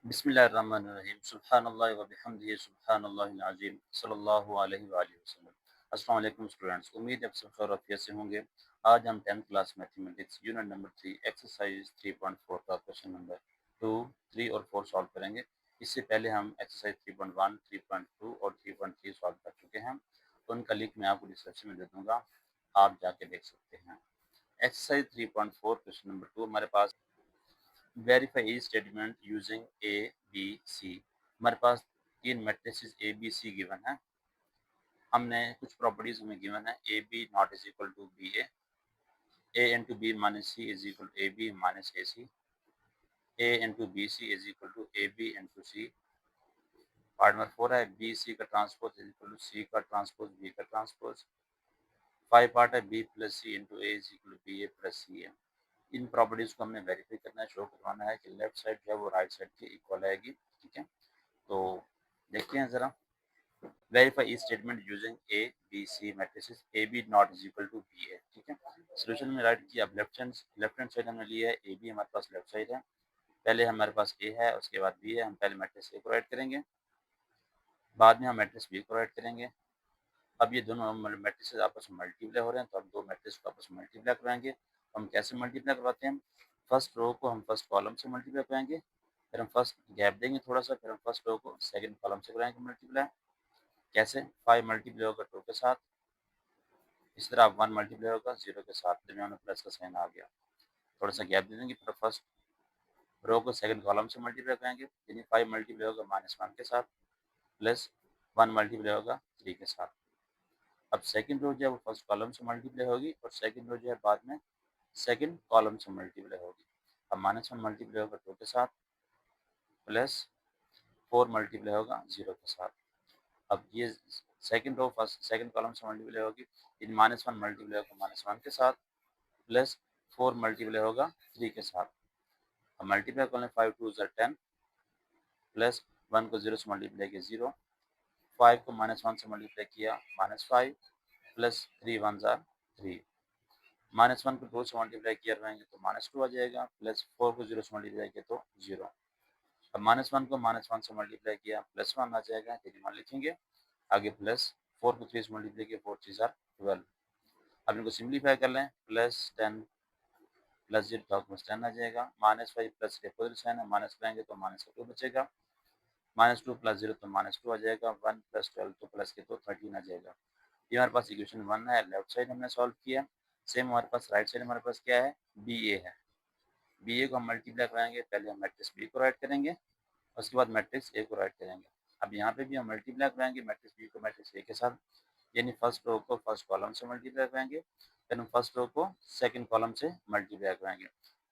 बिस्मिल्लाहिर्रहमानिर्रहीम सुब्हानल्लाहि व बिहम्दिही सुब्हानल्लाहिल अज़ीम सल्लल्लाहु अलैहि व आलिहि वसल्लम। अस्सलाम वालेकुम स्टूडेंट्स, उम्मीद है आप सब खैर आफियत से होंगे। आज हम 10th class mathematics unit number 3 exercise 3.4 का क्वेश्चन नंबर 2, 3 और 4 सॉल्व करेंगे। इससे पहले हम एक्सरसाइज 3.1, 3.2 और 3.3 सॉल्व कर चुके हैं। तो उनका लिंक मैं आपको डिस्क्रिप्शन में दे दूंगा, आप जाके देख सकते हैं। एक्सरसाइज 3.4 क्वेश्चन नंबर 2 हमारे पास verify each statement using A B C. हमारे पास तीन matrices A B C given है। हमने कुछ प्रॉपर्टीज हमें गिवन है, A B not is equal to B A into B minus C is equal to A B minus A C, A into B C is equal to A B into C. Part number 4 है B C का transpose is equal to C का transpose B का transpose. 5 part है B plus C into A is equal to B A plus C है। इन properties को हमने verify करना है, शो करवाना है कि लेफ्ट साइड जो है वो राइट साइड के इक्वल आएगी। ठीक है, तो देखते हैं जरा। वेरीफाई इस statement using A B C matrices A B not is equal to B है। ठीक है, सोल्यूशन में राइट किया। अब लेफ्ट हैंड साइड हमने लिया है, ए बी हमारे पास लेफ्ट साइड है। पहले हमारे पास ए है, उसके बाद बी है। हम पहले मैट्रिक्स ए को राइट करेंगे, बाद में हम मैट्रिक्स बी को राइट करेंगे। अब ये दोनों मैट्रिसेस आपस में मल्टीप्लाई हो रहे हैं, तो हम दो मैट्रिक्स को आपस में मल्टीप्लाई कराएंगे। हम कैसे मल्टीप्लाई करवाते हैं? फर्स्ट रो को हम फर्स्ट कॉलम से मल्टीप्लाई कराएंगे, फिर हम फर्स्ट गैप देंगे थोड़ा सा, फिर हम फर्स्ट रो को सेकंड कॉलम से कराएंगे मल्टीप्लाई। कैसे? 5 मल्टीप्लाई होगा 2 के साथ, इस तरह 1 मल्टीप्लाई होगा 0 के साथ, दरमियान में प्लस का साइन आ गया। थोड़ा सा गैप दे देंगे, फिर फर्स्ट रो को सेकंड कॉलम से मल्टीप्लाई कराएंगे, यानी 5 मल्टीप्लाई होगा -1 के साथ, प्लस 1 मल्टीप्लाई होगा 3 के साथ। अब सेकंड रो जो है वो फर्स्ट कॉलम से मल्टीप्लाई होगी, और सेकंड रो जो है बाद में सेकंड कॉलम से मल्टीप्लाई होगी। अब -1 मल्टीप्लाई होगा 2 के साथ, प्लस 4 मल्टीप्लाई होगा 0 के साथ। अब ये second row first second column से मल्टीप्लाई होगी, इन -1 मल्टीप्लाई होगा -1 के साथ, प्लस 4 मल्टीप्लाई होगा 3 के साथ। अब मल्टीप्लाई कर लें, 5 2 ज़ा 10, प्लस 1 को 0 से मल्टीप्लाई किया 0, 5 को -1 से मल्टीप्लाई किया -5, प्लस 3 1 ज़ा 3। -1 को 2 से मल्टीप्लाई किया रहेंगे तो -2 आ जाएगा, प्लस 4 को 0 से मल्टीप्लाई किया तो 0। अब -1 को -1 से मल्टीप्लाई किया +1 आ जाएगा, यदि मान लिखेंगे। आगे प्लस 4 को 3 से मल्टीप्लाई किया 4 3 ज़ा 12। अब इनको सिंप्लीफाई कर लें, +10 प्लस 0 तो आपके पास 10 आ जाएगा। -5 प्लस के अपोजिट साइन है, माइनस करेंगे तो -2 बचेगा। -2 प्लस 0 तो -2 आ जाएगा। 1 प्लस 12 तो प्लस के तो 13 आ जाएगा। ये हमारे पास इक्वेशन 1 है, लेफ्ट साइड हमने सॉल्व किया। सेम हमारे पास राइट साइड हमारे पास क्या है? बी ए है। बी ए को हम मल्टीप्लाई कराएंगे, पहले हम मैट्रिक्स बी को राइट करेंगे, उसके बाद मैट्रिक्स ए को राइट करेंगे। अब यहाँ पे भी हम मल्टीप्लाई कराएंगे मैट्रिक्स बी को मैट्रिक्स ए के साथ, यानी फर्स्ट रो को फर्स्ट कॉलम से मल्टीप्लाई कराएंगे, फिर हम फर्स्ट रो को सेकंड कॉलम से मल्टीप्लाई कराएंगे।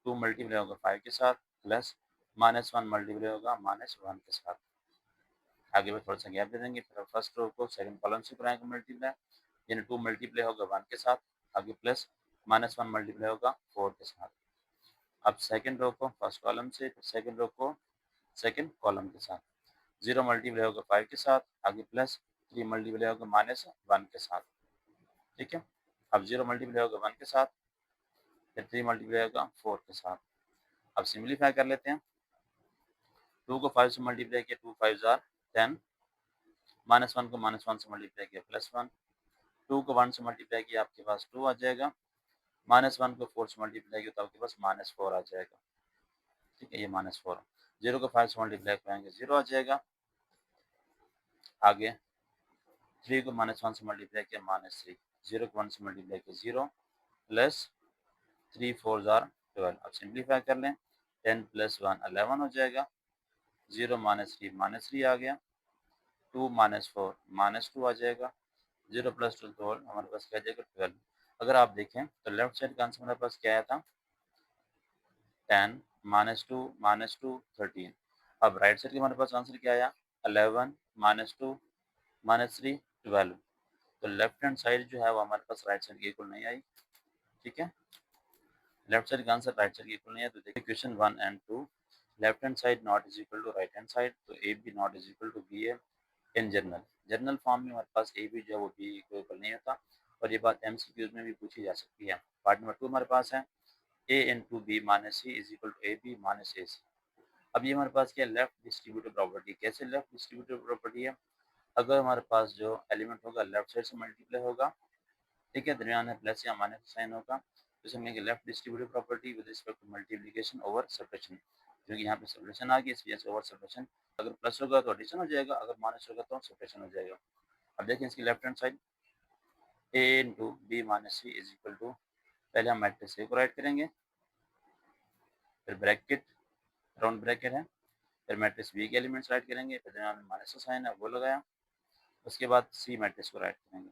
2 मल्टीप्लाई होगा 5 के साथ, प्लस -1 मल्टीप्लाई होगा -1 के साथ। आगे में थोड़ा सा गैप दे देंगे, फिर फर्स्ट रो को सेकंड कॉलम से कराएंगे मल्टीप्लाई, यानी 2 मल्टीप्लाई होगा 1 के साथ, आगे प्लस -1 मल्टीप्लाई होगा 4 के साथ। अब सेकंड रो को फर्स्ट कॉलम से, फिर सेकंड रो को सेकंड कॉलम के साथ। 0 मल्टीप्लाई होगा 5 के साथ, आगे प्लस 3 मल्टीप्लाई होगा -1 के साथ। ठीक है, अब 0 मल्टीप्लाई होगा 1 के साथ, फिर 3 मल्टीप्लाई होगा 4 के साथ। अब सिंप्लीफाई कर लेते हैं। 2 को 5 से मल्टीप्लाई किया, 2 5 ज़ार 10, -1 को -1 से मल्टीप्लाई किया +1, 2 को 1 से मल्टीप्लाई किया आपके पास 2 आ जाएगा, -1 को 4 से मल्टीप्लाई किया तो आपके पास -4 आ जाएगा। ठीक है, ये -4। 0 को 5 से मल्टीप्लाई करेंगे 0 आ जाएगा। आगे 3 को -1 से मल्टीप्लाई किया -3, 0 को 1 से मल्टीप्लाई किया 0, प्लस 3 4 ज़ार 12। अब सिंप्लीफाई कर लें, 10 + 1 11 हो जाएगा। 0 -3 आ गया, 2 -4 -2 आ जाएगा। 0 + 2 तो हमारे पास क्या आ जाएगा 12। अगर आप देखें तो लेफ्ट साइड का आंसर हमारे पास क्या आया था? 10 -2 -2 13। अब राइट साइड का हमारे पास आंसर क्या आया? 11 -2 -3 12। तो लेफ्ट हैंड साइड जो है वो हमारे पास राइट साइड के इक्वल नहीं आई। ठीक है, लेफ्ट साइड का आंसर राइट साइड के इक्वल नहीं है। तो देखिए question 1 and 2, left hand side not is equal to right hand side, तो A B not is equal to B A in general. General form में हमारे पास ए बी जो है वो बी को इक्वल नहीं होता, और ये बात एमसीक्यूज में भी पूछी जा सकती है। पार्ट नंबर 2 हमारे पास है A into B minus C is equal to A B minus A C. अब ये हमारे पास क्या है, लेफ्ट डिस्ट्रीब्यूटिव प्रॉपर्टी। कैसे लेफ्ट डिस्ट्रीब्यूटिव प्रॉपर्टी है, अगर हमारे पास जो एलिमेंट होगा लेफ्ट साइड से मल्टीप्लाई होगा, ठीक है, दरमियान में प्लस या माइनस साइन होगा, तो इसे हम कहेंगे left distributive property with respect to multiplication over subtraction. क्योंकि यहाँ पे सब्ट्रैक्शन आ गई, इस वजह से ओवर सब्ट्रैक्शन। अगर प्लस होगा तो एडिशन हो जाएगा, अगर माइनस होगा तो सब्ट्रैक्शन हो जाएगा। अब देखें इसकी left hand side, a into B minus C is equal to, पहले हम मैट्रिक्स ए को राइट करेंगे, फिर ब्रैकेट, राउंड ब्रैकेट है, फिर मैट्रिक्स बी के एलिमेंट्स राइट करेंगे, फिर दरमियान में माइनस का साइन है वो लगाया, उसके बाद सी मैट्रिक्स को राइट करेंगे।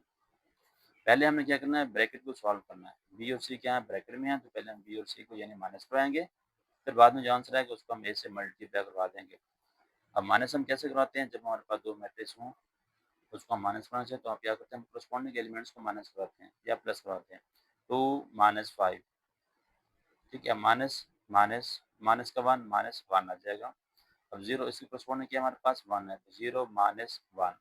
पहले हमें क्या करना है, ब्रैकेट को सॉल्व करना है। बी और सी क्या है, ब्रैकेट में है, तो पहले हम बी और सी को यानी माइनस कराएंगे, फिर बाद में जो आंसर आएगा उसको हम ए से मल्टीप्लाई करवा देंगे। अब माइनस हम कैसे करवाते हैं, जब हमारे पास दो मैट्रिक्स हों उसको हम माइनस करना चाहिए, तो आप क्या करते हैं, करस्पॉन्डिंग एलिमेंट्स को माइनस करवाते हैं या प्लस करवाते हैं। 2 - 5, ठीक है, माइनस माइनस माइनस का 1 -1 आ जाएगा। अब 0 इसकी करस्पॉन्डिंग क्या हमारे पास 1 है, तो 0 - 1,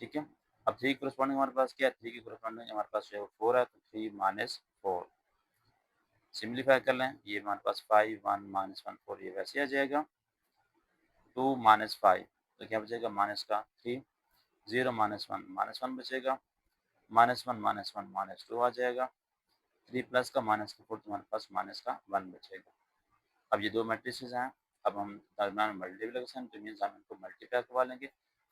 ठीक है। अब 3 करस्पॉन्डिंग हमारे पास क्या है, 3 की करस्पॉन्डिंग हमारे पास जो है 4 है, तो 3 - 4 सिंप्लीफाई कर लें, ये हमारे पास 5 1 -1 4 ये वैसे आ जाएगा। 2 - 5 तो क्या बचेगा, माइनस का 3, 0 - 1 -1 बचेगा, -1 -1 -2 आ जाएगा, 3 प्लस का माइनस का 4 तुम्हारे पास माइनस का 1 बचेगा। अब ये दो मैट्रिसेस हैं, अब हम दरमियान मल्टीप्लिकेशन तो मीन्स हम इनको मल्टीप्लाई करवा लेंगे।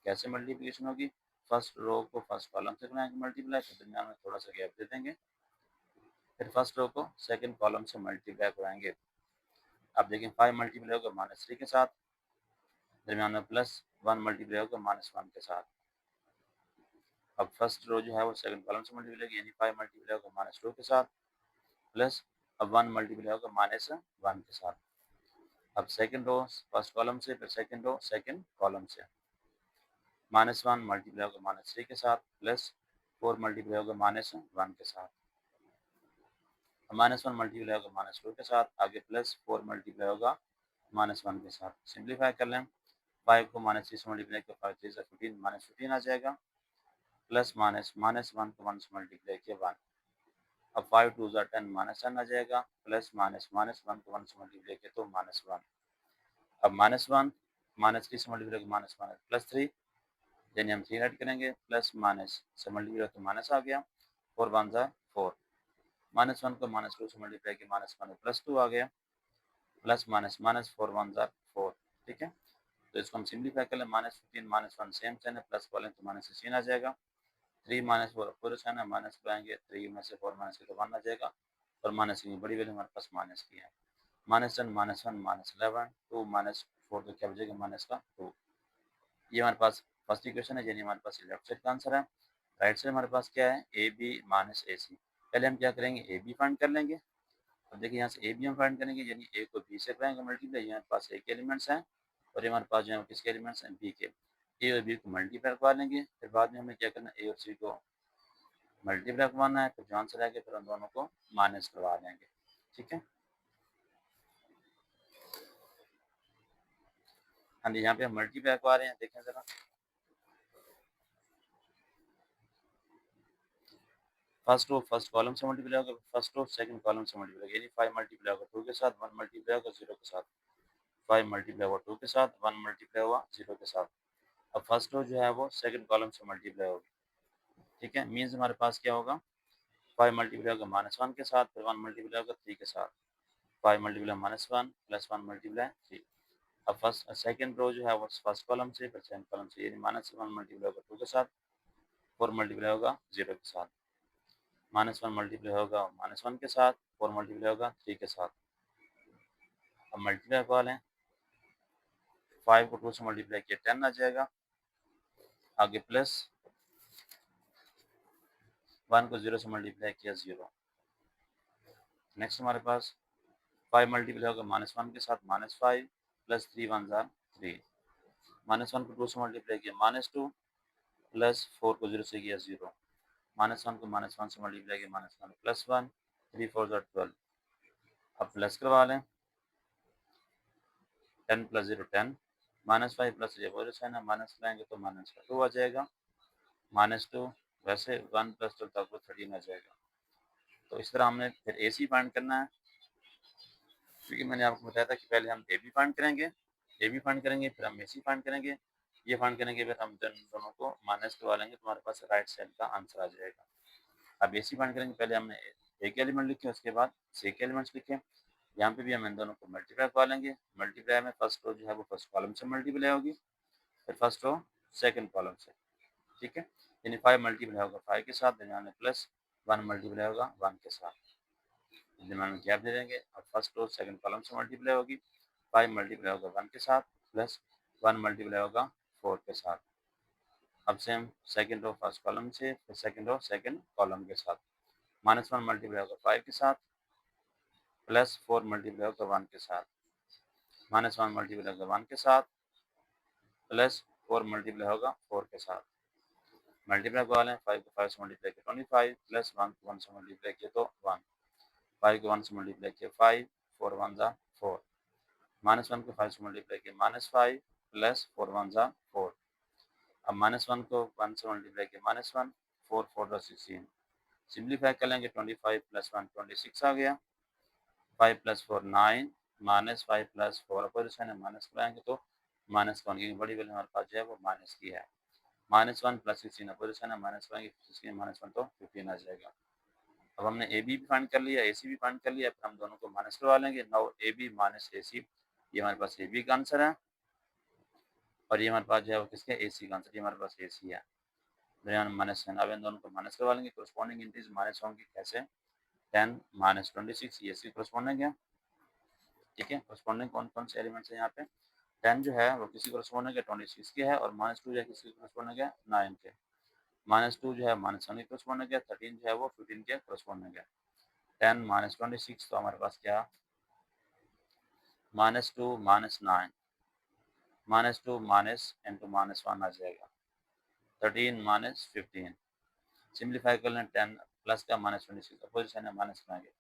कैसे मल्टीप्लिकेशन होगी, फर्स्ट रो को फर्स्ट कॉलम से बनाएंगे मल्टीप्लाई, फिर दरमियान में थोड़ा सा गैप दे देंगे, फिर फर्स्ट रो को सेकंड कॉलम से मल्टीप्लाई कराएंगे। अब देखें 5 मल्टीप्लाई होगा -3 के साथ, दरमियान में +1 मल्टीप्लाई होगा -1 के साथ। अब फर्स्ट रो जो है वो सेकंड कॉलम से मल्टीप्लाई होगी, यानी 5 मल्टीप्लाई होगा -2 के साथ, प्लस अब 1 मल्टीप्लाई होगा -1 के साथ। अब सेकंड रो फर्स्ट कॉलम से, फिर सेकंड रो सेकंड कॉलम से, -1 मल्टीप्लाई होगा -3 के साथ, प्लस 4 मल्टीप्लाई होगा -1 के साथ, -1 मल्टीप्लाई होगा -2 के साथ, आगे प्लस 4 मल्टीप्लाई होगा -1 के साथ। सिंप्लीफाई कर लें, 5 को -3 से मल्टीप्लाई किया, 5 3 15 -15 आ जाएगा, प्लस माइनस -1 को 1 से मल्टीप्लाई किया 1। अब 5 2 10 -10 आ जाएगा, प्लस -1 को 1 से मल्टीप्लाई किया तो -1। अब -1 -3 से मल्टीप्लाई -1 +3, यानी हम 3 ऐड करेंगे, प्लस माइनस से मल्टीप्लाई तो माइनस आ गया, 4 1 ज़ा 4, -1 को -2 से मल्टीप्लाई किया -1 +2 आ गया, प्लस माइनस -4 1 ज़ा 4, ठीक है। तो इसको हम सिंप्लीफाई कर लें, -15 -1 सेम साइन है, प्लस वाले तो -16 आ जाएगा, 3 -4 पूरे साइन है, माइनस कराएंगे 3 में से 4 माइनस तो 1 आ जाएगा, और माइनस की बड़ी वैल्यू हमारे पास माइनस की है, -10 -1 -11 2 -4 तो क्या बचेगा माइनस का 2। ये हमारे पास फर्स्ट इक्वेशन है, यानी हमारे पास लेफ्ट साइड का आंसर है। राइट साइड हमारे पास क्या है, ए बी माइनस ए सी। पहले हम क्या करेंगे, ए बी फाइंड कर लेंगे। अब देखिए यहाँ से ए बी हम फाइंड करेंगे, यानी ए को बी से कराएंगे मल्टीप्लाई, यहाँ पास ए के एलिमेंट्स हैं और ये हमारे पास जो है किसके एलिमेंट्स हैं, बी के। ए और बी को मल्टीप्लाई करवा लेंगे, फिर बाद में हमें क्या करना है, ए और सी को मल्टीप्लाई करवाना है, फिर जो आंसर आएगा फिर उन दोनों को माइनस करवा देंगे, ठीक है। हाँ जी, यहाँ पे हम मल्टीप्लाई करवा रहे हैं, देखें जरा, फर्स्ट रो फर्स्ट कॉलम से मल्टीप्लाई होगा, फर्स्ट रो सेकंड कॉलम से मल्टीप्लाई होगा, यानी 5 मल्टीप्लाई होगा 2 के साथ, 1 मल्टीप्लाई होगा 0 के साथ, 5 मल्टीप्लाई हुआ 2 के साथ, 1 मल्टीप्लाई हुआ 0 के साथ। अब फर्स्ट रो जो है वो सेकंड कॉलम से मल्टीप्लाई होगी, ठीक है। मीन्स हमारे पास क्या होगा, 5 मल्टीप्लाई होगा -1 के साथ, फिर 1 मल्टीप्लाई होगा 3 के साथ, 5 मल्टीप्लाई -1 प्लस 1 मल्टीप्लाई 3। अब फर्स्ट सेकंड रो जो है वो फर्स्ट कॉलम से, फिर सेकंड कॉलम से, यानी -1 मल्टीप्लाई होगा 2 के साथ, 4 मल्टीप्लाई होगा 0 के साथ, -1 मल्टीप्लाई होगा -1 के साथ, 4 मल्टीप्लाई होगा 3 के साथ। अब मल्टीप्लाई करवा लें, 5 को 2 से मल्टीप्लाई किया 10 आ जाएगा, आगे प्लस 1 को 0 से मल्टीप्लाई किया 0। नेक्स्ट हमारे पास 5 मल्टीप्लाई होगा -1 के साथ, -5 प्लस 3 1 ज़ा 3, -1 को 2 से मल्टीप्लाई किया -2 प्लस 4 को 0 से किया 0, -1 को -1 से मल्टीप्लाई किया -1 प्लस 1, 3 4 ज़ा 12। अब प्लस करवा लें, 10 प्लस 0 10, -5 प्लस 0 वो साइन है, माइनस लाएंगे तो माइनस का 2 आ जाएगा, -2 वैसे 1 प्लस 2 तक 13 आ जाएगा। तो इस तरह हमने फिर ए सी फाइंड करना है। क्योंकि मैंने आपको बताया था कि पहले हम ए बी फाइंड करेंगे, फिर हम ए सी फाइंड करेंगे, ये फाइंड करेंगे, फिर हम दोनों को माइनस करवा लेंगे, तो हमारे पास राइट साइड का आंसर आ जाएगा। अब ए सी फाइंड करेंगे, पहले हमने ए के एलिमेंट लिखे, उसके बाद सी के एलिमेंट्स लिखे। यहाँ पे भी हम इन दोनों को मल्टीप्लाई करवा लेंगे। मल्टीप्लाई में फर्स्ट रो जो है वो फर्स्ट कॉलम से मल्टीप्लाई होगी, फिर फर्स्ट रो सेकंड कॉलम से, ठीक है। यानी 5 मल्टीप्लाई होगा 5 के साथ, दरमियान में प्लस 1 मल्टीप्लाई होगा 1 के साथ, दरमियान में गैप दे देंगे। और फर्स्ट रो सेकंड कॉलम से मल्टीप्लाई होगी, 5 मल्टीप्लाई होगा 1 के साथ, प्लस 1 मल्टीप्लाई होगा 4 के साथ। अब same second row first column से, फिर सेकंड रो सेकंड कॉलम के साथ, -1 मल्टीप्लाई होगा 5 के साथ, प्लस 4 मल्टीप्लाई होगा 1 के साथ, -1 मल्टीप्लाई होगा 1 के साथ, प्लस 4 मल्टीप्लाई होगा 4 के साथ। मल्टीप्लाई करवा लें, 5 को 5 से मल्टीप्लाई किया 25, प्लस 1 को 1 से मल्टीप्लाई किया तो 1, 5 को 1 से मल्टीप्लाई किया 5, 4 1 जा 4, -1 को 5 से मल्टीप्लाई किया -5, प्लस 4 1 जा 4। अब -1 को 1 से मल्टीप्लाई किया -1, 4 4 जा 16। सिंप्लीफाई कर लेंगे, 25 प्लस 1 26 आ गया, 5 प्लस 4 9, -5 प्लस 4 अपोजिशन है, माइनस कराएंगे तो माइनस का की बड़ी वैल्यू हमारे पास जो है वो माइनस की है। -1 प्लस 16 अपोजिशन है, माइनस कराएंगे 16 -1 तो 15 आ जाएगा। अब हमने ए बी भी फाइंड कर लिया, ए सी भी फाइंड कर लिया, फिर हम दोनों को माइनस करवा लेंगे। Now A B minus A सी, ये हमारे पास ए बी का आंसर है, और ये हमारे पास जो है वो किसका ए सी का आंसर, ये हमारे पास ए सी है, दरमियान माइनस है। अब इन दोनों को माइनस करवा लेंगे, कोरस्पॉन्डिंग इंटीज माइनस होंगे, कैसे 10 -26, ये इसकी कोरस्पॉन्डिंग है, ठीक है। कोरस्पॉन्डिंग कौन कौन से एलिमेंट्स है यहाँ पे, 10 जो है वो किसी कोरस्पॉन्डिंग है 26 के है, और -2 जो है किसी कोरस्पॉन्डिंग है 9 के, -2 जो है -1 के कोरस्पॉन्डिंग है, 13 जो है वो 15 के कोरस्पॉन्डिंग है। 10 -26 तो हमारे पास क्या, -2 -9, -2 माइनस इंटू -1 आ जाएगा, 13 -15। सिंप्लीफाई कर लें, 10 प्लस का -26 अपोजिशन है, माइनस कराएंगे,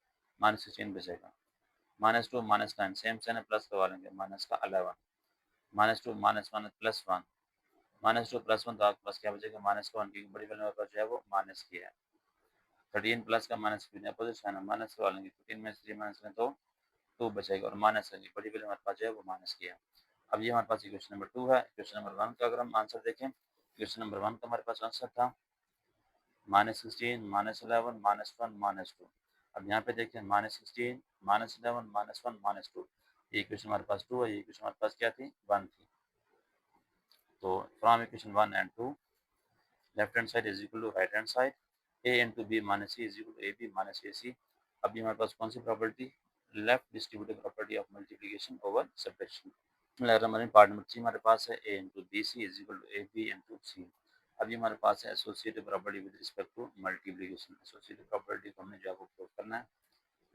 -16 बचेगा, -2 -9 सेम से ना प्लस करवा लेंगे, माइनस का 11, -2 -1 प्लस 1, -2 प्लस 1 तो आपके पास क्या बचेगा, -1 की बड़ी वैल्यू हमारे पास जो है वो माइनस की है। 13 प्लस का -15 अपोजिशन है, माइनस करवा लेंगे, 15 में से 3 माइनस करें तो 2 बचेगा, और माइनस की बड़ी वैल्यू हमारे पास जो है वो माइनस की है। अब ये हमारे पास क्वेश्चन नंबर 2 है। क्वेश्चन नंबर 1 का अगर हम आंसर देखें, क्वेश्चन नंबर 1 का हमारे पास आंसर था -16 -11 -1 -2। अब यहाँ पे देखिए -16 -11 -1 -2, ये क्वेश्चन हमारे पास 2 है, ये क्वेश्चन हमारे पास क्या थी 1 थी। तो from equation 1 and 2 left hand side is equal to right hand side, a into B minus C is equal to A B minus A C. अब ये हमारे पास कौन सी property, left distributive property of multiplication over subtraction. Part number 3 हमारे पास है a into B C is equal to A B into C. अब ये हमारे पास है associative property with respect to multiplication. Associative property को हमने जो है वो प्रूव करना है।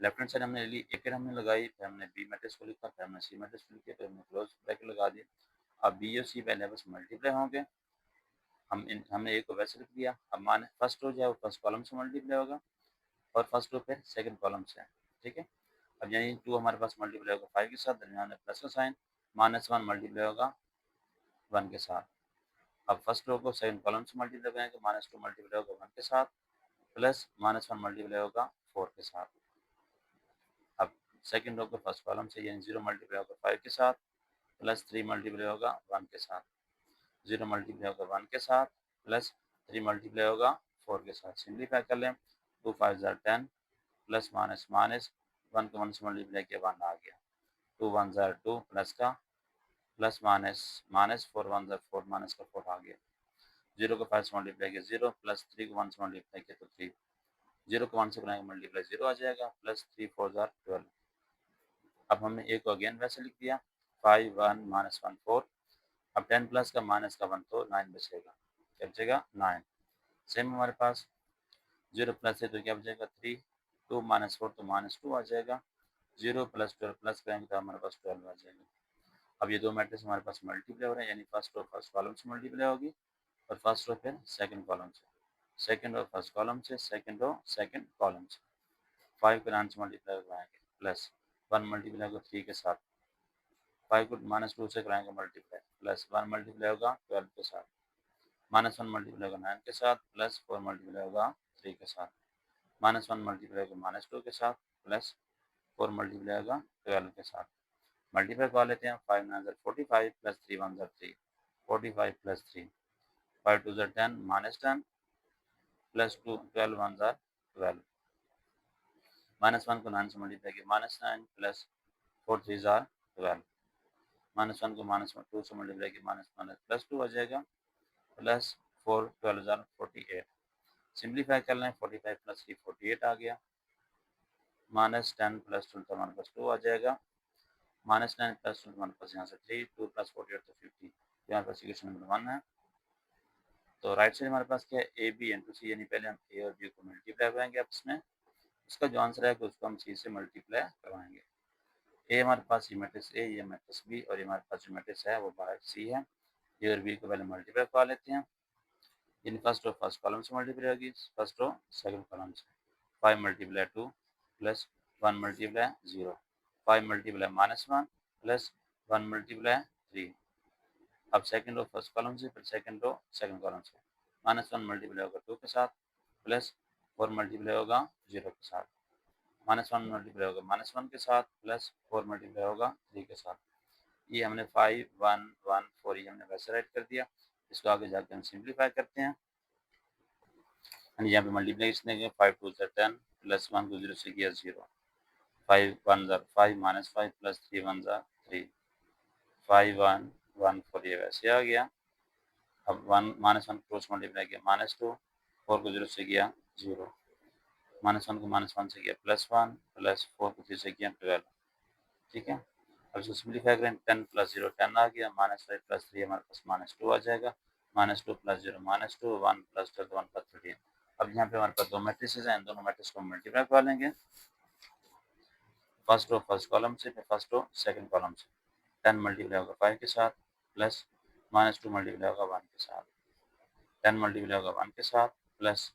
लेफ्ट हैंड साइड हमने ली, एक हमने लगाई, फिर हमने बी मैट्रिक्स को लिखा, फिर हमने सी मैट्रिक्स को लिखा, फिर हमने क्लोज ब्रैकेट लगा दी। अब बी और सी पहले बस मल्टीप्लाई होंगे, हमने ए को वैसे लिख दिया। अब माने फर्स्ट रो जो है वो फर्स्ट कॉलम से मल्टीप्लाई होगा, और फर्स्ट रो फिर सेकंड कॉलम से, ठीक है। अब यानी 2 हमारे पास मल्टीप्लाई होगा 5 के साथ, दरमियान में प्लस का साइन, -1 मल्टीप्लाई होगा 1 के साथ। अब फर्स्ट रो को सेकंड कॉलम से मल्टीप्लाई करेंगे, -2 मल्टीप्लाई होगा 1 के साथ, प्लस -1 मल्टीप्लाई होगा 4 के साथ। अब सेकंड रो को फर्स्ट कॉलम से, यानी 0 मल्टीप्लाई होगा 5 के साथ, प्लस 3 मल्टीप्लाई होगा 1 के साथ, 0 मल्टीप्लाई होगा 1 के साथ, प्लस 3 मल्टीप्लाई होगा 4 के साथ। सिंप्लीफाई कर लें, 2 5 ज़ार 10, प्लस माइनस माइनस, 1 को 1 से मल्टीप्लाई किया 1 आ गया, 2 1 ज़ार 2, प्लस का प्लस माइनस माइनस, 4 1 ज़ार 4, माइनस का 4 आ गया, 0 को 5 से मल्टीप्लाई किया 0, प्लस 3 को 1 से मल्टीप्लाई किया तो 3, 0 को 1 से बनाएंगे मल्टीप्लाई 0 आ जाएगा, प्लस 3 4 ज़ार 12। अब हमने ए को अगेन वैसे लिख दिया, 5 1 -1 4। अब 10 प्लस का माइनस का 1 तो 9 बचेगा, क्या बचेगा 9। सेम हमारे पास 0 प्लस है तो क्या बचेगा 3, 2 -4 तो -2 आ जाएगा, 0 प्लस 12 प्लस करेंगे तो हमारे पास 12 आ जाएगा। अब ये दो मैट्रिक्स हमारे पास मल्टीप्लाई हो रहे हैं, यानी फर्स्ट रो फर्स्ट कॉलम से मल्टीप्लाई होगी, और फर्स्ट रो फिर सेकंड कॉलम से, सेकंड रो फर्स्ट कॉलम से, सेकंड रो सेकंड कॉलम से। 5 को 9 से मल्टीप्लाई कराएंगे, प्लस 1 मल्टीप्लाई होगा 3 के साथ, 5 को -2 से कराएंगे मल्टीप्लाई, प्लस 1 मल्टीप्लाई होगा 12 के साथ, -1 मल्टीप्लाई होगा 9 के साथ, प्लस 4 मल्टीप्लाई होगा 3 के साथ, -1 मल्टीप्लाई होगा -2 के साथ, प्लस 4 मल्टीप्लाई होगा 12 के साथ। मल्टीप्लाई करवा लेते हैं, 5 9 45 plus 3 1 3, 45 plus 3, 5 2 10 minus 10 plus 2 12 1 12, minus 1 को 9 से मल्टीप्लाई किया माइनस 9 प्लस 4 3 12, माइनस 1 को माइनस 2 से मल्टीप्लाई किया माइनस माइनस प्लस 2 आ जाएगा प्लस 4 12 48। सिंप्लीफाई कर लें, 45 प्लस 3 48 आ गया, माइनस 10 प्लस 2 हमारे पास 2 आ जाएगा, माइनस 9 प्लस 2 हमारे पास यहाँ से 3, 2 प्लस 48 तो 50, यहाँ पर इक्वेशन नंबर 1 है। तो राइट साइड हमारे पास क्या है, ए बी इंटू सी, यानी पहले हम ए और बी को मल्टीप्लाई कराएंगे आपस में, उसका जो आंसर है उसको हम सी से मल्टीप्लाई करवाएंगे। ए हमारे पास ये मैट्रिक्स ए, ये मैट्रिक्स बी, और ये हमारे पास जो मैट्रिक्स है वो बाहर सी है। ए और बी को पहले मल्टीप्लाई करवा लेते हैं, इन फर्स्ट रो फर्स्ट कॉलम से मल्टीप्लाई होगी, फर्स्ट रो सेकंड कॉलम से। 5 multiply 2 plus 1 multiply 0, 5 multiply minus 1 plus 1 multiply 3। अब सेकंड रो फर्स्ट कॉलम से, फिर सेकंड रो सेकंड कॉलम से, माइनस 1 मल्टीप्लाई होगा 2 के साथ प्लस 4 मल्टीप्लाई होगा 0 के साथ, माइनस 1 मल्टीप्लाई होगा माइनस 1 के साथ प्लस 4 मल्टीप्लाई होगा 3 के साथ। ये हमने 5 1 1 4 ये हमने वैसे राइट कर दिया। इसको आगे जाकर हम सिंप्लीफाई करते हैं, यहाँ पे मल्टीप्लिकेशन देंगे, 5 2 10 प्लस 1 को 0 से किया 0, 5 1 5 माइनस 5 प्लस 3 1 3, 5 1 1 4 ये वैसे आ गया। अब 1 माइनस 1 क्रॉस मल्टीप्लाई किया माइनस 2, 4 को 0 से किया 0, माइनस 1 को माइनस 1 से किया प्लस 1, प्लस 4 को 3 से किया 12। ठीक है, अब इसको सिंप्लीफाई करें, 10 प्लस 0 10 आ गया, माइनस 5 प्लस 3 हमारे पास माइनस 2 आ जाएगा, minus 2 plus 0 minus 2, 1 plus 12 1 plus 13। अब यहाँ पे हमारे पास दो मैट्रिसेस हैं, दोनों मैट्रिक्स को मल्टीप्लाई करवा लेंगे, फर्स्ट रो फर्स्ट कॉलम से, फिर फर्स्ट रो सेकंड कॉलम से। 10 मल्टीप्लाई होगा 5 के साथ प्लस माइनस 2 मल्टीप्लाई होगा 1 के साथ, 10 मल्टीप्लाई होगा 1 के साथ प्लस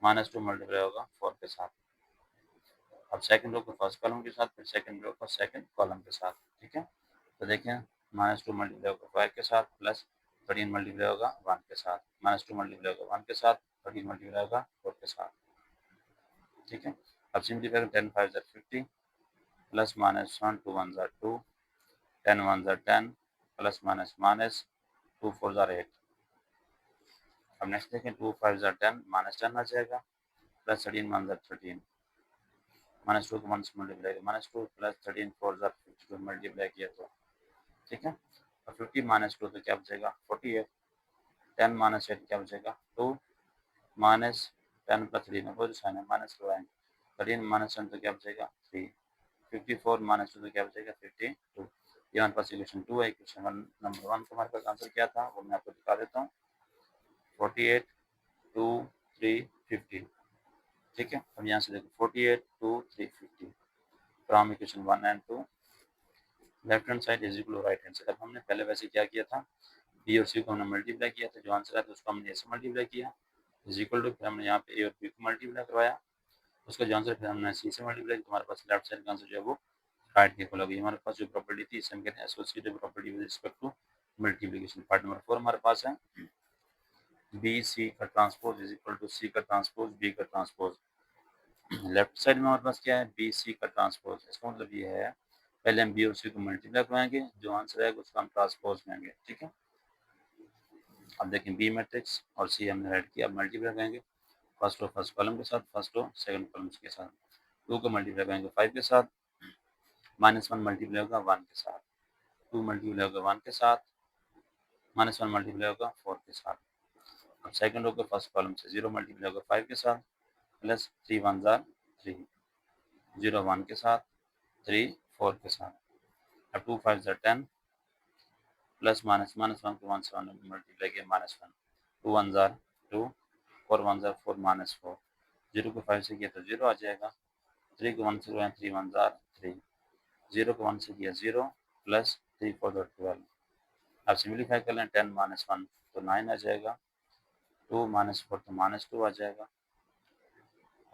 माइनस 2 मल्टीप्लाई होगा 4 के साथ। अब सेकंड रो को फर्स्ट कॉलम के साथ, फिर सेकंड रो को सेकंड कॉलम के साथ। ठीक है, तो देखें माइनस 2 मल्टीप्लाई होगा 5 के साथ प्लस 13 मल्टीप्लाई होगा 1 के साथ, माइनस 2 मल्टीप्लाई होगा 1 के साथ, 13 मल्टीप्लाई होगा 4 के साथ। ठीक है, अब सिंप्लीफाई करें, 10 5 50 plus minus 1 2 1 2, 10 1 10 plus minus minus 2 4 8। अब नेक्स्ट देखें, 2 5 10 माइनस 10 आ जाएगा, प्लस 13 1 13, माइनस 2 को 1 से मल्टीप्लाई किया माइनस 2 प्लस 13 4 52 मल्टीप्लाई किया तो। ठीक है, और 50 माइनस 2 तो क्या बचेगा 48, 10 माइनस 8 क्या बचेगा 2, माइनस 10 प्लस 3 अपोजिट साइन है माइनस लगाएंगे, 13 माइनस 1 तो क्या बचेगा 3, 54 माइनस 2 तो क्या बचेगा 52। ये हमारे पास इक्वेशन 2 है। इक्वेशन 1 नंबर 1 का हमारे पास आंसर क्या था वो मैं आपको दिखा देता हूँ, 48 2 3 50। ठीक है, अब यहाँ से देखो 48 2 3 50 from equation 1 and 2, left hand side is equal to right hand side. अब हमने पहले वैसे क्या किया था, बी और सी को हमने मल्टीप्लाई किया था, जो आंसर आया था उसको हमने ऐसे मल्टीप्लाई किया इज इक्वल टू, फिर हमने यहाँ पे ए और बी को मल्टीप्लाई करवाया, उसका जो आंसर फिर हमने सी से मल्टीप्लाई किया, तो हमारे पास लेफ्ट साइड का आंसर जो है वो राइट के इक्वल होगी। हमारे पास जो प्रॉपर्टी थी इसे हम कहते हैं associative property with respect to multiplication. Part number 4 हमारे पास है, बी सी का transpose is equal to C का ट्रांसपोज बी का ट्रांसपोज। लेफ्ट साइड में हमारे पास क्या है, बी सी का ट्रांसपोज, इसका मतलब ये है पहले हम बी और सी को मल्टीप्लाई करवाएंगे, जो आंसर है उसका हम ट्रांसपोज लेंगे। ठीक है, अब देखें बी मैट्रिक्स और सी हमने राइट किया, अब मल्टीप्लाई करेंगे फर्स्ट रो फर्स्ट कॉलम के साथ, फर्स्ट रो सेकंड कॉलम के साथ, 2 को मल्टीप्लाई करेंगे 5 के साथ, माइनस 1 मल्टीप्लाई होगा 1 के साथ, 2 मल्टीप्लाई होगा 1 के साथ, माइनस 1 मल्टीप्लाई होगा 4 के साथ। अब सेकंड रो के फर्स्ट कॉलम से 0 मल्टीप्लाई होगा 5 के साथ प्लस 3 1 3, 0 1 के साथ 3 4 के साथ। अब 2 5 10 प्लस माइनस माइनस 1 को 1 से मल्टीप्लाई किया माइनस 1, 2 1 2, 4 1 4 माइनस 4, 0 को 5 से किया तो 0 आ जाएगा, 3 को 1 से किया 3 1 3, 0 को 1 से किया 0 प्लस 3 4 12। अब सिम्प्लीफाई कर लें, 10 माइनस 1 तो 9 आ जाएगा, 2 माइनस 4 तो माइनस 2 आ जाएगा,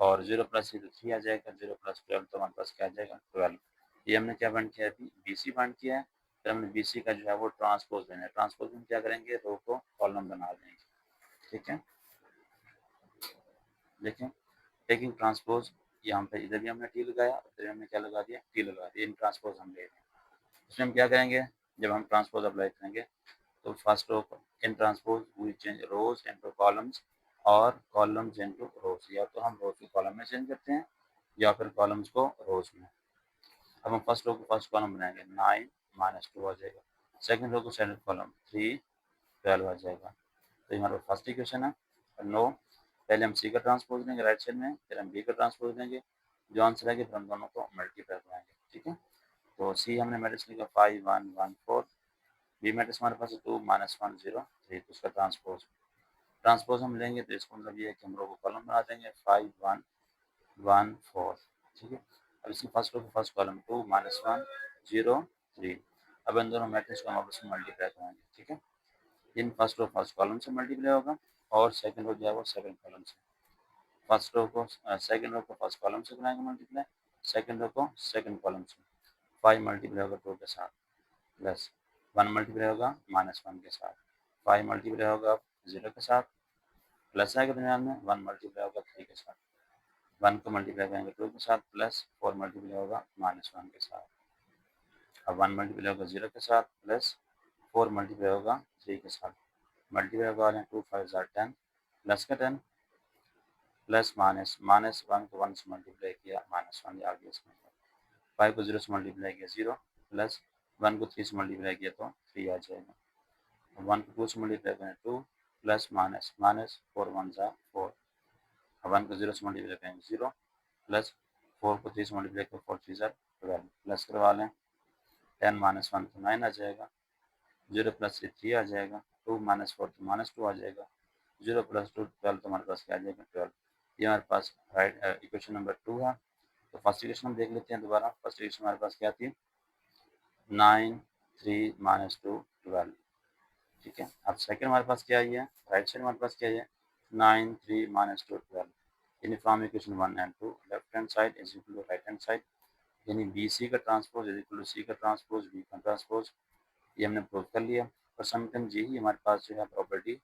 और 0 प्लस 3 तो 3 आ जाएगा, 0 प्लस 12 तो हमारे पास क्या आ जाएगा 12। ये हमने क्या बाइंड किया है, बी सी बाइंड किया है, फिर हमने बी सी का जो है वो ट्रांसपोज लेना है, ट्रांसपोज में क्या करेंगे, रो को कॉलम बना देंगे। ठीक है, देखें टेकिंग ट्रांसपोज यहाँ पे इधर भी हमने टी लगाया, इधर हमने क्या लगा दिया, टी लगा दिया, इन ट्रांसपोज हम ले रहे हैं। इसमें हम क्या करेंगे, जब हम ट्रांसपोज अप्लाई करेंगे तो first row in transpose we change rows into columns और कॉलम्स इनटू रोज, या तो हम रोज को कॉलम में चेंज करते हैं या फिर कॉलम्स को रोज में। अब हम फर्स्ट रो को फर्स्ट कॉलम बनाएंगे, 9 माइनस 2 आ जाएगा। सेकंड रो को सेकंड कॉलम 3 12 आ जाएगा। तो हमारा फर्स्ट इक्वेशन है। नो, पहले हम सी का ट्रांसपोज लेंगे राइट साइड में, फिर हम बी का ट्रांसपोज लेंगे, जो आंसर आएगा फिर हम दोनों को मल्टीप्लाई कराएंगे। ठीक है, तो सी हमने मैट्रिक्स लिखा 5 1 1 4, बी मैट्रिक्स हमारे पास 2 -1 0 3, तो उसका ट्रांसपोज ट्रांसपोज हम लेंगे तो इसका मतलब ये है कि हम लोग को कॉलम बना देंगे 5 1 1 4। ठीक है, अब इसकी फर्स्ट रो को फर्स्ट कॉलम 2 -1 0 3। अब इन दोनों मैट्रिक्स को हम आपस में मल्टीप्लाई कराएंगे। ठीक है, इन फर्स्ट रो फर्स्ट कॉलम से मल्टीप्लाई होगा और सेकंड रो जो है वो सेकंड कॉलम से। फर्स्ट रो को सेकंड रो को फर्स्ट कॉलम से कराएंगे मल्टीप्लाई, सेकंड रो को सेकंड कॉलम से। 5 मल्टीप्लाई होगा 2 के साथ, प्लस 1 मल्टीप्लाई होगा -1 के साथ, 5 मल्टीप्लाई होगा 0 के साथ, प्लस आएगा दरमियान में, 1 मल्टीप्लाई होगा 3 के साथ, 1 को मल्टीप्लाई करेंगे 2 के साथ, प्लस 4 मल्टीप्लाई होगा -1 के साथ। अब 1 मल्टीप्लाई होगा 0 के साथ, प्लस 4 मल्टीप्लाई होगा 3 के साथ, मल्टीप्लाई होगा 2 5 10, प्लस का 10, प्लस माइनस -1 को 1 से मल्टीप्लाई किया, -1 आ गया इसमें। 5 को 0 से मल्टीप्लाई किया 0, प्लस 1 को 3 से मल्टीप्लाई किया तो 3 आ जाएगा। 1 को 2 से मल्टीप्लाई करें 2, प्लस माइनस 4 1 जा 4। 1 को 0 से मल्टीप्लाई करेंगे 0, प्लस 4 को 3 से मल्टीप्लाई करें 4 3 12, प्लस करवा लें 10 -1 तो 9 आ जाएगा, 0 प्लस 3 आ जाएगा, 2 -4 तो -2 आ जाएगा, 0 प्लस 2 12, तो हमारे पास क्या आ जाएगा 12। ये हमारे पास राइट इक्वेशन नंबर 2 है। तो फर्स्ट इक्वेशन हम देख लेते हैं दोबारा। फर्स्ट इक्वेशन हमारे पास क्या थी, 9 3 -2 12। ठीक है, अब सेकंड हमारे पास क्या है, राइट साइड हमारे पास क्या है, 9 3 -2 12। यानी from equation 1 and 2 left hand side is equal to right hand side, यानी बी सी का transpose is equal to C का ट्रांसपोज बी का ट्रांसपोज। ये हमने प्रूव कर लिया। और समटाइम्स यही हमारे पास जो है प्रॉपर्टी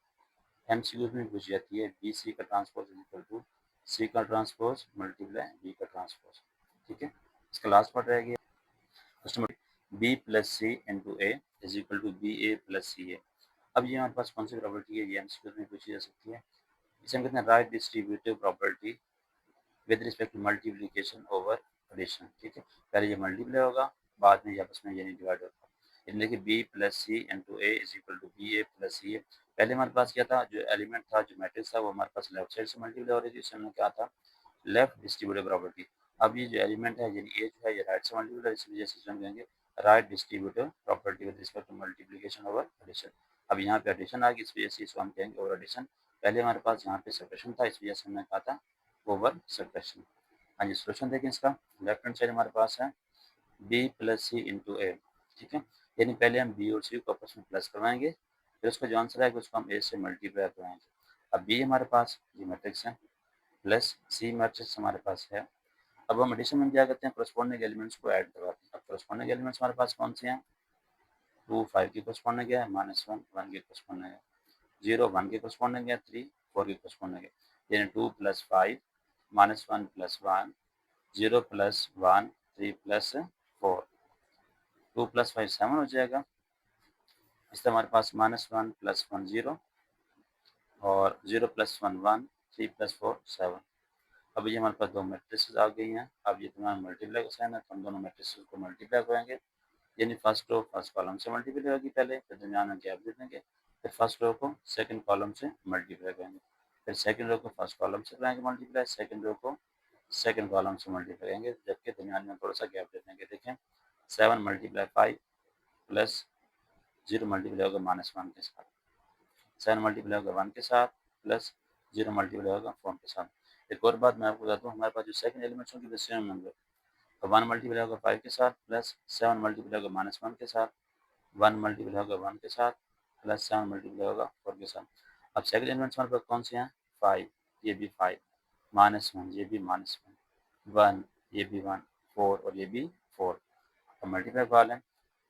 एमसीक्यूज में पूछी जाती है, बी सी का transpose is equal to C का ट्रांसपोज मल्टीप्लाई बी का ट्रांसपोज। ठीक है, इसका लास्ट पार्ट रह गया question, B plus C into A is equal to B A plus C A. अब ये हमारे पास कौन सी प्रॉपर्टी है, ये एमसीक्यूज में पूछी जा सकती है। इसे हम कहते हैं right distributive property with respect to multiplication over addition. ठीक है, पहले ये मल्टीप्लाई होगा, बाद में ये आपस में यानी डिवाइड होगा। यानी देखिए B plus C into A is equal to B A plus C A. पहले हमारे पास क्या था, जो एलिमेंट था, जो मैट्रिक्स था, वो हमारे पास लेफ्ट साइड से मल्टीप्लाई हो रही थी, इससे हमने क्या था, लेफ्ट डिस्ट्रीब्यूटिव प्रॉपर्टी। अब ये जो एलिमेंट है यानी ए जो है ये राइट से मल्टीप्लाई, इस वजह से हम कहेंगे right distributive property with respect to multiplication over addition. अब यहाँ पे एडिशन आ गई, इस वजह से इसको हम कहेंगे ओवर एडिशन। पहले हमारे पास यहाँ पे सब्ट्रैक्शन था, इस वजह से हमने कहा था ओवर सब्ट्रैक्शन। हाँ जी, सोल्यूशन देखें इसका। लेफ्ट हैंड साइड हमारे पास है बी प्लस सी इंटू ए। ठीक है, यानी पहले हम बी और सी को आपस में प्लस करवाएंगे, फिर उसका जो आंसर आएगा उसको हम ए से मल्टीप्लाई करवाएंगे। अब बी हमारे पास ये मैट्रिक्स है, प्लस सी मैट्रिक्स हमारे पास है। अब हम एडिशन में क्या करते हैं, करस्पॉन्डिंग एलिमेंट्स को ऐड करवाते हैं। अब करस्पॉन्डिंग एलिमेंट्स हमारे पास कौन से हैं, 2 5 की करस्पॉन्डिंग है, -1 1 की करस्पॉन्डिंग है, 0 1 की करस्पॉन्डिंग है, 3 4 की करस्पॉन्डिंग है। यानी 2 + 5 -1 + 1 0 + 1 3 + 4, 2 + 5 7 हो जाएगा। इससे हमारे पास -1 + 1 0 और 0 + 1 1 3 + 4 7। अब ये हमारे पास दो मैट्रिसेस आ गई हैं। अब ये तुम्हारा मल्टीप्लाई का साइन है, तो हम दोनों मैट्रिसेस को मल्टीप्लाई करेंगे। यानी फर्स्ट रो फर्स्ट कॉलम से मल्टीप्लाई होगी पहले, फिर दरमियान में गैप दे देंगे, फिर फर्स्ट रो को सेकंड कॉलम से मल्टीप्लाई करेंगे, फिर सेकंड रो को फर्स्ट कॉलम से करेंगे मल्टीप्लाई, सेकंड रो को सेकंड कॉलम से मल्टीप्लाई करेंगे, जबकि दरमियान में थोड़ा सा गैप दे देंगे। देखें 7 × 5 प्लस 0 मल्टीप्लाई होगा -1 के साथ, 7 मल्टीप्लाई होगा 1 के साथ, प्लस 0 मल्टीप्लाई होगा 4 के साथ। एक और बात मैं आपको बताता हूँ, हमारे पास जो सेकंड एलिमेंट्स होंगे सेम नंबर, तो 1 मल्टीप्लाई होगा 5 के साथ, प्लस 7 मल्टीप्लाई होगा -1 के साथ, 1 मल्टीप्लाई होगा 1 के साथ, प्लस 7 मल्टीप्लाई होगा 4 के साथ। अब सेकंड एलिमेंट्स हमारे पास कौन से हैं, 5 ये भी 5, -1 ये भी -1, 1 ये भी 1, 4 और ये भी 4। अब मल्टीप्लाई कर लें,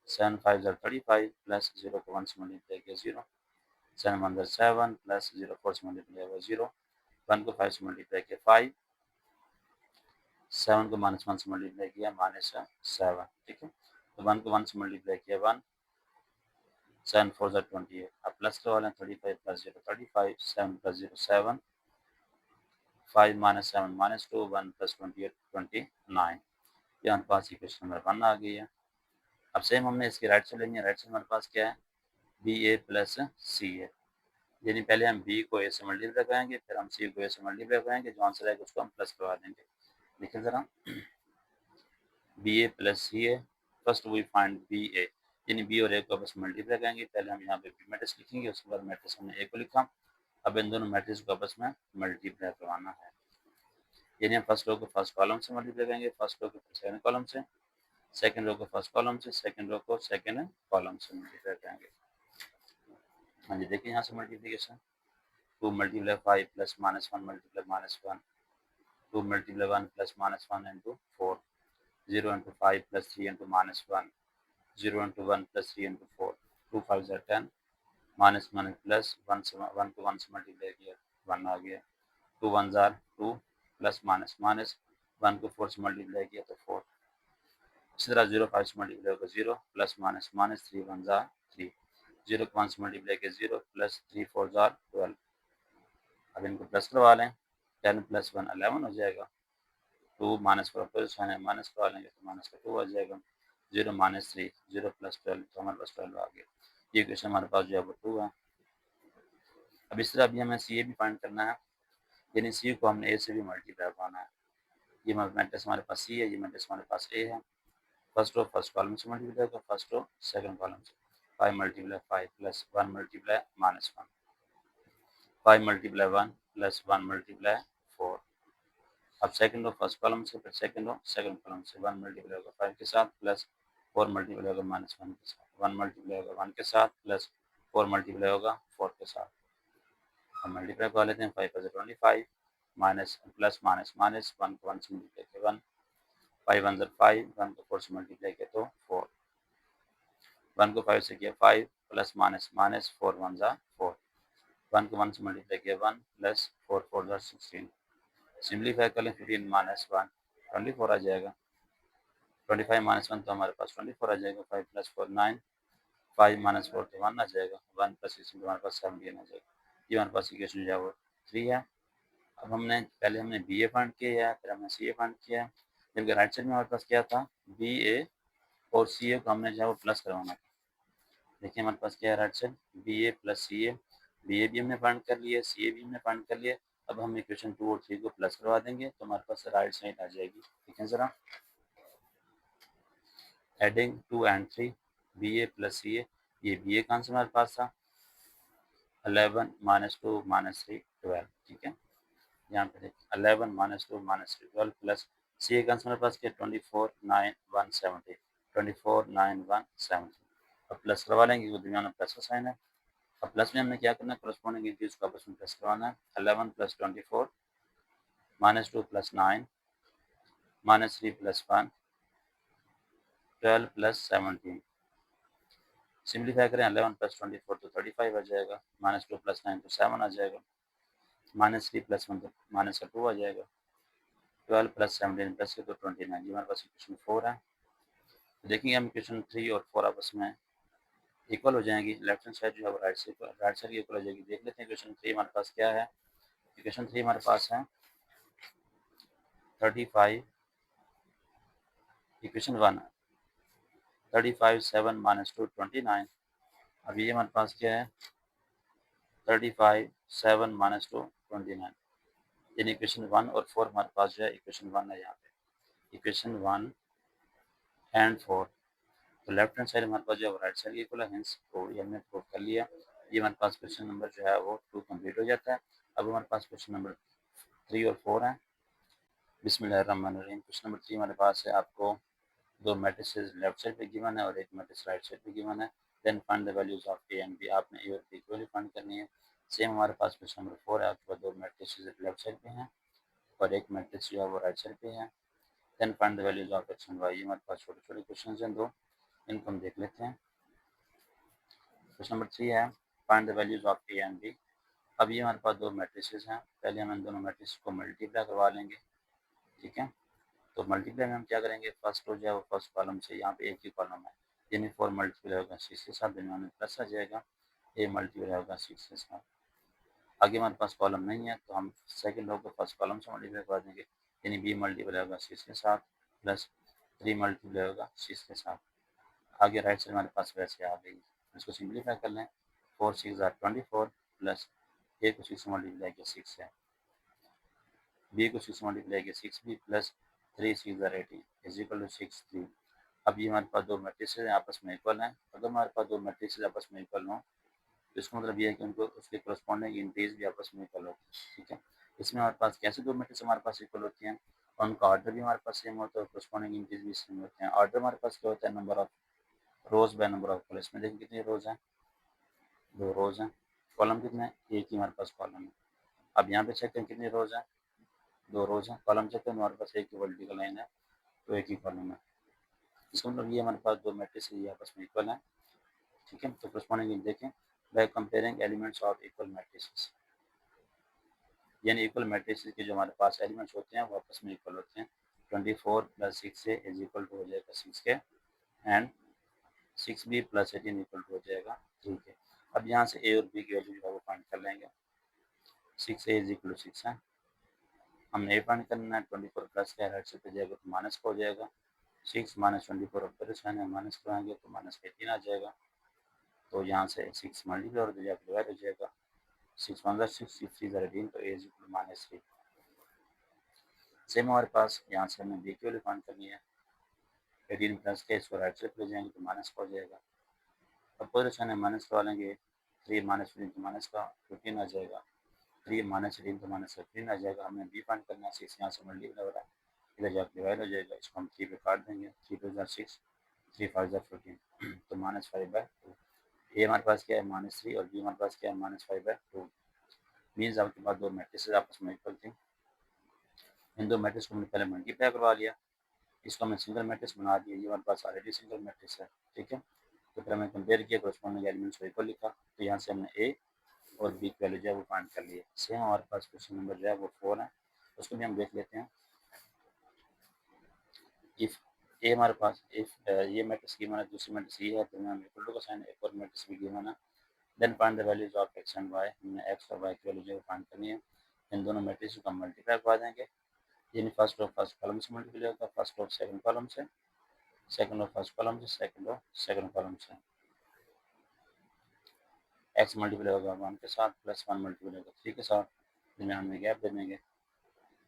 7 5 35 प्लस 0 को 1 से मल्टीप्लाई किया 0, 7 1 7 प्लस 0 4 से मल्टीप्लाई हुआ 0, 1 को 5 से मल्टीप्लाई किया 5, 7 को -1 से मल्टीप्लाई किया -7, ठीक है। तो 1 को 1 से मल्टीप्लाई किया 1, 7 4 ज़ा 28। अब प्लस करवा लें, 35 + 0 35, 7 + 0 7, 5 - 7 -2, 1 + 28 29। यहाँ हमारे पास इक्वेशन नंबर 1 आ गई है। अब सेम हमने इसकी राइट साइड लेनी है। राइट साइड हमारे पास क्या है, BA + CA, यानी पहले हम B को A से मल्टीप्लाई कराएंगे, फिर हम C को A से मल्टीप्लाई कराएंगे, जो आंसर आएगा उसको हम प्लस करवा देंगे। देखिए ज़रा, BA + CA, first we find BA, यानी B और A को आपस में मल्टीप्लाई करेंगे। पहले हम यहाँ पे B मैट्रिक्स लिखेंगे, उसके बाद मैट्रिक्स हमने A को लिखा। अब इन दोनों मैट्रिक्स को आपस में मल्टीप्लाई करवाना है, यानी हम फर्स्ट रो को फर्स्ट कॉलम से मल्टीप्लाई करेंगे, फर्स्ट रो को सेकंड कॉलम से, सेकंड रो को फर्स्ट कॉलम से, सेकंड रो को सेकंड कॉलम से मल्टीप्लाई करेंगे। हाँ जी, देखिए यहाँ से मल्टीप्लिकेशन, 2 × 5 + -1 × -1, 2 × 1 + -1 × 4, 0 × 5 + 3 × -1, 0 × 1 + 3 × 4, 2 5 ज़ा 10, माइनस माइनस प्लस 1 से 1 को 1 से मल्टीप्लाई किया 1 आ गया, 2 1 ज़ार 2, प्लस माइनस माइनस 1 को 4 से मल्टीप्लाई किया तो 4। इसी तरह 0 5 से मल्टीप्लाई होगा 0, प्लस माइनस माइनस 3 1 ज़ार 3, 0 को 1 से मल्टीप्लाई किया 0, प्लस 3 4 ज़ार 12। अब इनको प्लस करवा लें, 10 + 1 11 हो जाएगा, 2 माइनस का अपोजिट साइन है, माइनस करवा लेंगे तो माइनस का 2 आ जाएगा, 0 - 3, 0 + 12, तो हमारे पास 12 आ गया। ये क्वेश्चन हमारे पास जो है वो 2 है। अब इस तरह अभी हमें CA भी फाइंड करना है, यानी C को हमने A से भी मल्टीप्लाई करवाना है। ये मैट्रिक्स हमारे पास C है, ये मैट्रिक्स हमारे पास A है। फर्स्ट रो फर्स्ट कॉलम से मल्टीप्लाई होगा, फर्स्ट रो सेकंड कॉलम से, 5 × 5 + 1 × -1, 5 × 1 + 1 × 4। अब सेकंड रो फर्स्ट कॉलम से, फिर सेकंड रो सेकंड कॉलम से, 1 मल्टीप्लाई होगा 5 के साथ, प्लस 4 मल्टीप्लाई होगा -1 के साथ, 1 मल्टीप्लाई होगा 1 के साथ, प्लस 4 मल्टीप्लाई होगा 4 के साथ। हम मल्टीप्लाई कर लेते हैं, 5 × 25, माइनस प्लस माइनस माइनस 1 को 1 से मल्टीप्लाई किया 1, 5 1 ज़ार 5, 1 को 4 से मल्टीप्लाई किया तो 4, 1 को 5 से किया 5, प्लस माइनस माइनस 4 1 ज़ार 4, 1 को 1 से मल्टीप्लाई किया 1, प्लस 4 4 ज़ार 16। सिंप्लीफाई कर लें, 15 - 1 24 आ जाएगा, 25 - 1 तो हमारे पास 24 आ जाएगा, 5 + 4 9, 5 - 4 तो 1 आ जाएगा, 1 + 6 तो हमारे पास 17 आ जाएगा। ये हमारे पास इक्वेशन जो है वो 3 है। अब पहले हमने BA फाइंड किया है, फिर हमने CA फाइंड किया है, जबकि राइट साइड में हमारे पास क्या था, BA और CA को हमने जो है वो प्लस करवाना था। देखिए हमारे पास क्या है right side, BA + CA, BA भी हमने फाइंड कर लिया, CA भी हमने फाइंड कर लिया। अब हम इक्वेशन 2 और 3 को प्लस करवा देंगे तो हमारे पास राइट साइड आ जाएगी। ठीक है ज़रा, एडिंग 2 and 3, BA + CA, ये BA का आंसर हमारे पास था 11 - 2 - 3 12, ठीक है। यहाँ पे देखिए 11 - 2 - 3 12, प्लस CA का आंसर हमारे पास क्या 24 9 170, 24 9 170। अब प्लस करवा लेंगे, दरमियान में प्लस का साइन है। अब प्लस में हमने क्या करना है, करस्पॉन्डिंग इंटीजर्स को आपस में प्लस करवाना है। 11 + 24, -2 + 9, -3 + 1, 12 + 17। सिंप्लीफाई करें, 11 + 24 तो 35 आ जाएगा, -2 + 9 तो 7 आ जाएगा, -3 + 1 तो माइनस का 2 आ जाएगा, 12 + 17 प्लस के तो 29। ये हमारे पास इक्वेशन 4 है। तो देखेंगे हम इक्वेशन 3 और 4 आपस में इक्वल हो जाएंगी, लेफ्ट हैंड साइड जो है वो राइट साइड की इक्वल हो जाएगी। देख लेते हैं इक्वेशन 3 हमारे पास क्या है। इक्वेशन 3 हमारे पास है 35, इक्वेशन 1 35 7 - 2 29। अब ये हमारे पास क्या है 35 7 - 2 29, यानी इक्वेशन 1 और 4 हमारे पास जो है इक्वेशन 1 है। यहाँ पे इक्वेशन 1 एंड 4, तो लेफ्ट हैंड साइड हमारे पास जो है राइट साइड इक्वल है, हेंस तो ये हमने प्रूव कर लिया। ये हमारे पास क्वेश्चन नंबर जो है वो 2 कंप्लीट हो जाता है। अब हमारे पास क्वेश्चन नंबर 3 और 4 है। बिस्मिल्लाहिर्रहमानिर्रहीम। क्वेश्चन नंबर 3 हमारे पास है, आपको 2 मैट्रिसेस लेफ्ट साइड पे गिवन है और एक मैट्रिक्स राइट साइड पे गिवन है। Then find the values of A and B, आपने A और B की वैल्यू फाइंड करनी है। सेम हमारे पास क्वेश्चन नंबर 4 है, आपके पास 2 मैट्रिसेस लेफ्ट साइड पे हैं और एक मैट्रिक्स जो है वो राइट साइड पे है। Then find the values of X and Y। ये हमारे पास छोटे छोटे क्वेश्चन हैं 2, इनको हम देख लेते हैं। क्वेश्चन नंबर 3 है, find the values of A and B। अब ये हमारे पास 2 मैट्रिसेस हैं, पहले हम इन दोनों मैट्रिक्स को मल्टीप्लाई करवा लेंगे, ठीक है। तो मल्टीप्लाई में हम क्या करेंगे, फर्स्ट रो जो है वो फर्स्ट कॉलम से, यहाँ पे एक ही कॉलम है, यानी 4 मल्टीप्लाई होगा 6 के साथ, दरमियान में प्लस आ जाएगा, ए मल्टीप्लाई होगा 6 के साथ। आगे हमारे पास कॉलम नहीं है तो हम सेकंड रो को फर्स्ट कॉलम से मल्टीप्लाई कर देंगे, यानी बी मल्टीप्लाई होगा 6 के साथ प्लस 3 मल्टीप्लाई होगा 6 के साथ। आगे राइट साइड हमारे पास वैसे आ गई, इसको सिंप्लीफाई कर लें, 4 6 आर 24 प्लस ए को 6 मल्टीप्लाई किया 6 है, बी को 6 मल्टीप्लाई किया 6 B plus 3 6 are 18 is equal to 6 3। अब ये हमारे पास दो मैट्रिसेस आपस में इक्वल हैं। अगर हमारे पास दो मैट्रिसेस आपस में इक्वल हों तो इसका मतलब ये है कि उनको उसके करस्पॉन्डिंग इंटीज भी आपस में इक्वल होती है, ठीक है। इसमें हमारे पास कैसे दो मैट्रिक्स हमारे पास इक्वल होती हैं, और उनका ऑर्डर भी हमारे पास सेम होता है और करस्पॉन्डिंग इंटीज भी सेम होते हैं। ऑर्डर हमारे पास क्या होता है, number of rose by number of column. इसमें देखिए कितनी रोज हैं, दो रोज हैं। कॉलम कितने हैं, एक ही हमारे पास कॉलम है। अब यहाँ पे चेक करें कितनी रोज हैं, दो रोज हैं। कॉलम चेक करें, हमारे पास एक ही वर्टिकल लाइन है तो एक ही कॉलम है। इसका मतलब ये हमारे पास दो मैट्रिक्स ये आपस में इक्वल है, ठीक है। तो करस्पॉन्डिंग देखें, by comparing elements of equal matrices, यानी इक्वल मैट्रिसेस के जो हमारे पास एलिमेंट्स होते हैं वो आपस में इक्वल होते हैं। 24 plus 6 A is equal to हो जाएगा 6 के, and 6 B plus 18 equal to हो जाएगा 3 के। अब यहाँ से ए और बी की वैल्यू जो है वो फाइंड कर लेंगे। 6 ए इज इक्वल टू 6 है, हमने ए फाइंड करना है। 24 प्लस का राइट साइड पे जाएगा तो माइनस का हो जाएगा, 6 माइनस 24 ऊपर साइन है, माइनस कराएंगे तो माइनस का 18 आ जाएगा। तो यहाँ से 6 मल्टीप्लाई और डिवाइड हो जाएगा, 6 1 6 6 3 18 तो ए इज इक्वल टू -3। सेम हमारे पास यहाँ से हमें बी की वैल्यू फाइंड करनी है। 18 प्लस के इसको राइट साइड ले जाएंगे तो माइनस का हो जाएगा। अब कोई साइन है, माइनस करवा लेंगे, 3 माइनस 15 तो माइनस का 15 आ जाएगा, 3 माइनस 18 तो माइनस 15 आ जाएगा। हमें बी फाइंड करना है, 6 यहाँ से मल्टीप्लाई हो रहा है, इधर जाकर डिवाइड हो जाएगा, इसको हम 3 पे काट देंगे, 3 2 6 3 5 14 तो -5/2। ए हमारे पास क्या है -3 और बी हमारे पास क्या है -5/2। मीन्स आपके पास दो मैट्रिसेस आपस में इक्वल थे। इन दो मैट्रिक्स को हमने पहले मल्टीप्लाई करवा लिया, इसको हमने सिंगल मैट्रिक्स बना दिया, ये हमारे पास ऑलरेडी सिंगल मैट्रिक्स है, ठीक है। तो फिर हमने कंपेयर किया, करस्पॉन्डिंग एलिमेंट्स को इक्वल लिखा, तो यहाँ से हमने ए और बी की वैल्यू जो है वो फाइंड कर लिया। सेम हमारे पास क्वेश्चन नंबर जो है वो 4 है, उसको भी हम देख लेते हैं। इफ ए हमारे पास इफ ये मैट्रिक्स गिवन है, दूसरी मैट्रिक्स ये है, तो हमें इक्वल टू का साइन, एक और मैट्रिक्स भी गिवन है। Then find the values of X and Y, हमने एक्स और वाई की वैल्यू जो है फाइंड करनी है। इन दोनों मैट्रिक्स को हम मल्टीप्लाई करवा देंगे, यानी फर्स्ट रो फर्स्ट कॉलम से मल्टीप्लाई होगा, फर्स्ट रो सेकंड कॉलम से, सेकंड रो फर्स्ट कॉलम से, सेकंड रो सेकंड कॉलम से। एक्स मल्टीप्लाई होगा 1 के साथ, प्लस 1 मल्टीप्लाई होगा 3 के साथ, दरमियान में गैप दे देंगे।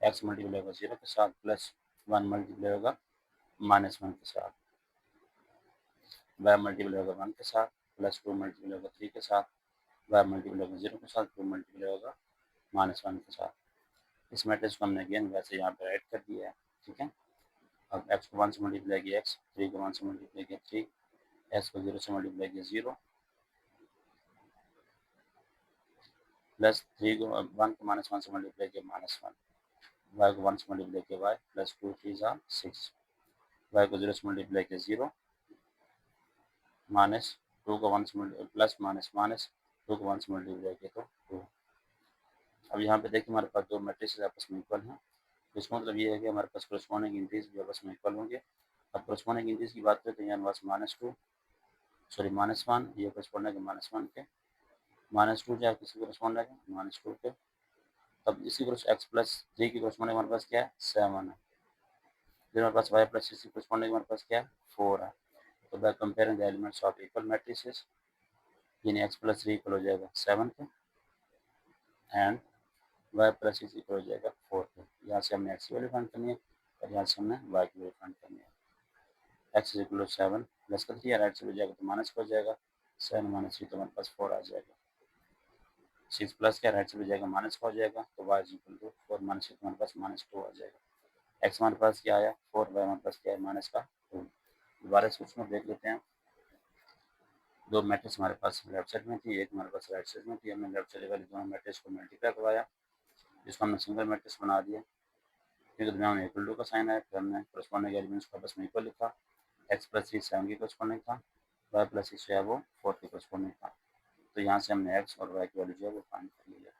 एक्स मल्टीप्लाई होगा 0 के साथ, प्लस 1 मल्टीप्लाई होगा -1 के साथ, वाई मल्टीप्लाई होगा 1 के साथ, प्लस 2 मल्टीप्लाई होगा 3 के साथ, वाई मल्टीप्लाई होगा 0 के साथ, 2 मल्टीप्लाई होगा -1 के साथ। इस मैट्रिक्स को हमने अगेन वैसे यहाँ पे राइट कर दिया है, ठीक है। अब एक्स को 1 से मल्टीप्लाई किया एक्स, 3 को 1 से मल्टीप्लाई किया 3, एक्स को 0 से मल्टीप्लाई किया 0, प्लस 3 को 1 को -1 से मल्टीप्लाई किया -1, वाई को 1 से मल्टीप्लाई किया वाई, प्लस 2 3 6, वाई को 0 से मल्टीप्लाई किया 0, माइनस 2 को 1 से प्लस माइनस माइनस 2 को 1 से मल्टीप्लाई किया तो 2। अब यहाँ पे देखिए हमारे पास दो मैट्रिक्स आपस में इक्वल हैं, तो इसका मतलब ये है कि हमारे पास करस्पॉन्डिंग इंटीज भी आपस में इक्वल होंगे। अब करस्पॉन्डिंग इंटीज की बात करें तो यहाँ पास -2 सॉरी -1, ये करस्पॉन्डिंग है -1 के, -2 जो है किसी करस्पॉन्डिंग है -2 के। तब इसी को एक्स प्लस 3 की करस्पॉन्डिंग हमारे पास क्या है 7 है, फिर हमारे पास वाई प्लस 6 की करस्पॉन्डिंग हमारे पास क्या है 4 है। तो by comparing the elements of equal matrices, यानी एक्स प्लस 3 इक्वल हो जाएगा 7 के, एंड वाई प्लस 6 इक्वल हो जाएगा 4 के। यहाँ से हमने एक्स की वैल्यू फाइंड करनी है और यहाँ से हमने वाई की वैल्यू फाइंड करनी है। X is equal to 7 plus का 3 राइट से हो जाएगा तो माइनस का हो जाएगा, 7 माइनस 3 तो हमारे पास 4 आ जाएगा। 6 प्लस का राइट से हो जाएगा माइनस का हो जाएगा, तो Y is equal to 4 minus 6 हमारे पास -2 आ जाएगा। एक्स हमारे पास क्या आया 4, वाई हमारे पास क्या है -2। दोबारा इस क्वेश्चन को देख लेते हैं। दो मैट्रिक्स हमारे पास लेफ्ट साइड में थी, एक हमारे पास राइट साइड में थी। हमने लेफ्ट साइड वाली दोनों मैट्रिक्स को मल्टीप्लाई करवाया, जिसको हमने सिंगल मैट्रिक्स बना दिया, फिर दरमियान में इक्वल टू का साइन है, फिर हमने करस्पॉन्डिंग एलिमेंट्स को आपस में इक्वल लिखा। एक्स प्लस 3 7 की करस्पॉन्डिंग था, वाई प्लस 6 जो है वो 4 की करस्पॉन्डिंग था। तो यहाँ से हमने एक्स और वाई की वैल्यू जो है वो फाइंड कर लिया।